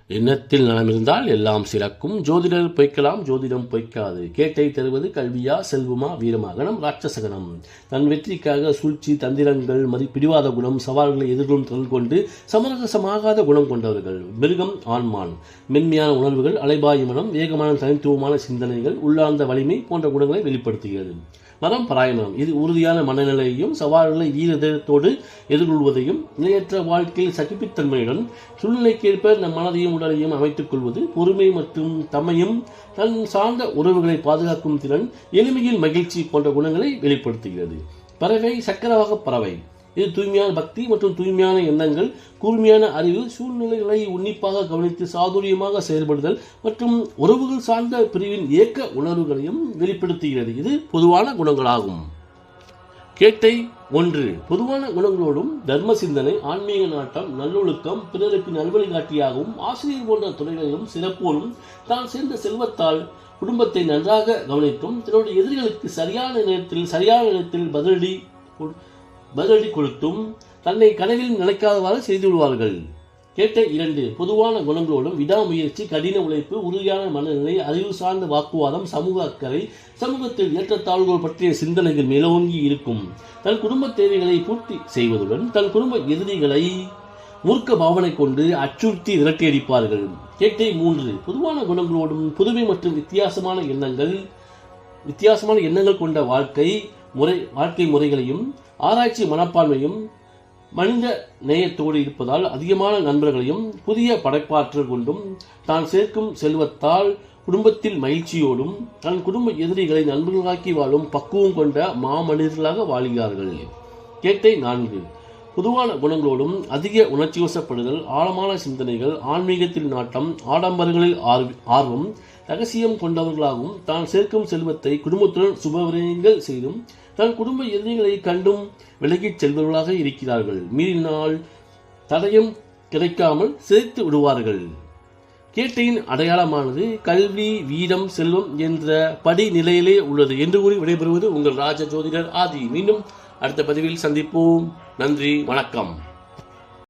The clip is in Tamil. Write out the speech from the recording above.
எண்ணத்தில் நலம் இருந்தால் எல்லாம் சிறக்கும். ஜோதிடர் பொய்க்கலாம், ஜோதிடம் பொய்க்காது. கேட்டை தருவது கல்வியா, செல்வமா, வீரமா? கணம் ராட்சசகணம். தன் வெற்றிக்காக சூழ்ச்சி, தந்திரங்கள், பிடிவாத குணம், சவால்களை எதிர்கொள்ளும் திறன் கொண்டு சமரசமாகாத குணம் கொண்டவர்கள். மிருகம், ஆண்மான். மென்மையான உணர்வுகள், அலைபாயும் மனம், வேகமான தனித்துவமான சிந்தனைகள், உள்ளார்ந்த வலிமை போன்ற குணங்களை வெளிப்படுத்துகிறது. மரம், பராயமரம். இது உறுதியான மனநிலையையும் சவால்களை வீரத்தோடு எதிர்கொள்வதையும் நிலையற்ற வாழ்க்கையில் சகிப்புத்தன்மையுடன் சூழ்நிலைக்கேற்ப நம் மனதையும் உடலையும் அமைத்துக் கொள்வது, பொறுமை மற்றும் தம்மையும் தன் சார்ந்த உறவுகளை பாதுகாக்கும் திறன், எளிமையில் மகிழ்ச்சி போன்ற குணங்களை வெளிப்படுத்துகிறது. பறவை, சக்கரவாக பறவை. இது தூய்மையான பக்தி மற்றும் தூய்மையான எண்ணங்கள், கூர்மையான அறிவு, சூழ்நிலைகளை உன்னிப்பாக கவனித்து சாதுரியமாக செயல்படுதல் மற்றும் உறவுகள் சார்ந்த பிரிவின் இயக்க உணர்வுகளையும் வெளிப்படுத்துகிறது. இது பொதுவான குணங்களாகும். கேட்டை 1. பொதுவான குணங்களோடும் தர்ம சிந்தனை, ஆன்மீக நாட்டம், நல்லொழுக்கம், பிறருக்கு நல்வழிகாட்டியாகவும் ஆசிரியர் போன்ற துறைகளிலும் சிறப்போடும் தான் சேர்ந்த செல்வத்தால் குடும்பத்தை நன்றாக கவனித்தும் தன்னுடைய எதிரிகளுக்கு சரியான நேரத்தில் பதிலடி கொடுத்தும் தன்னை கனவில் நினைக்காதவாறு செய்து விடுவார்கள். கேட்டை 2. பொதுவான குணங்களோடும் விடாமுயற்சி, கடின உழைப்பு, உறுதியான மனநிலை, அறிவு சார்ந்த வாக்குவாதம், சமூக அக்கறை, சமூகத்தில் ஏற்றத்தாழ்வுகள் பற்றிய சிந்தனைகள் மேலோங்கி இருக்கும். தன் குடும்ப தேவைகளை பூர்த்தி செய்வதுடன் தன் குடும்ப எதிரிகளை மூர்க்க பாவனை கொண்டு அச்சுறுத்தி விரட்டியடிப்பார்கள். கேட்டை 3. பொதுவான குணங்களோடும் புதுமை மற்றும் வித்தியாசமான எண்ணங்கள் கொண்ட வாழ்க்கை முறைகளையும் ஆராய்ச்சி மனப்பான்மையும் மனித நேயத்தோடு இருப்பதால் அதிகமான நண்பர்களையும் புதிய படைப்பாற்றல் கொண்டும் தான் சேர்க்கும் செல்வத்தால் குடும்பத்தில் மகிழ்ச்சியோடும் தன் குடும்ப எதிரிகளை நண்பர்களாக்கி வாழும் பக்குவம் கொண்ட மாமனிதர்களாக வாழ்கிறார்கள். கேட்டை 4. பொதுவான குணங்களோடும் அதிக உணர்ச்சி வசப்படுதல், ஆழமான சிந்தனைகள், ஆன்மீகத்தில் நாட்டம், ஆடம்பரங்களில் ஆர்வம், ரகசியம் கொண்டவர்களாகவும் தான் சேர்க்கும் செல்வத்தை குடும்பத்துடன் சுபவிரயங்கள் செய்தும் தன் குடும்ப எதிரிகளை கண்டும் விலகிச் செல்பவர்களாக இருக்கிறார்கள். மீறினால் தடயம் கிடைக்காமல் சிதைத்து விடுவார்கள். கேட்டையின் அடையாளமானது கல்வி, வீரம், செல்வம் என்ற படி நிலையிலே உள்ளது என்று கூறி விடைபெறுவது உங்கள் ராஜ ஜோதிடர் ஆதி. மீண்டும் அடுத்த பதிவில் சந்திப்போம். நன்றி, வணக்கம்.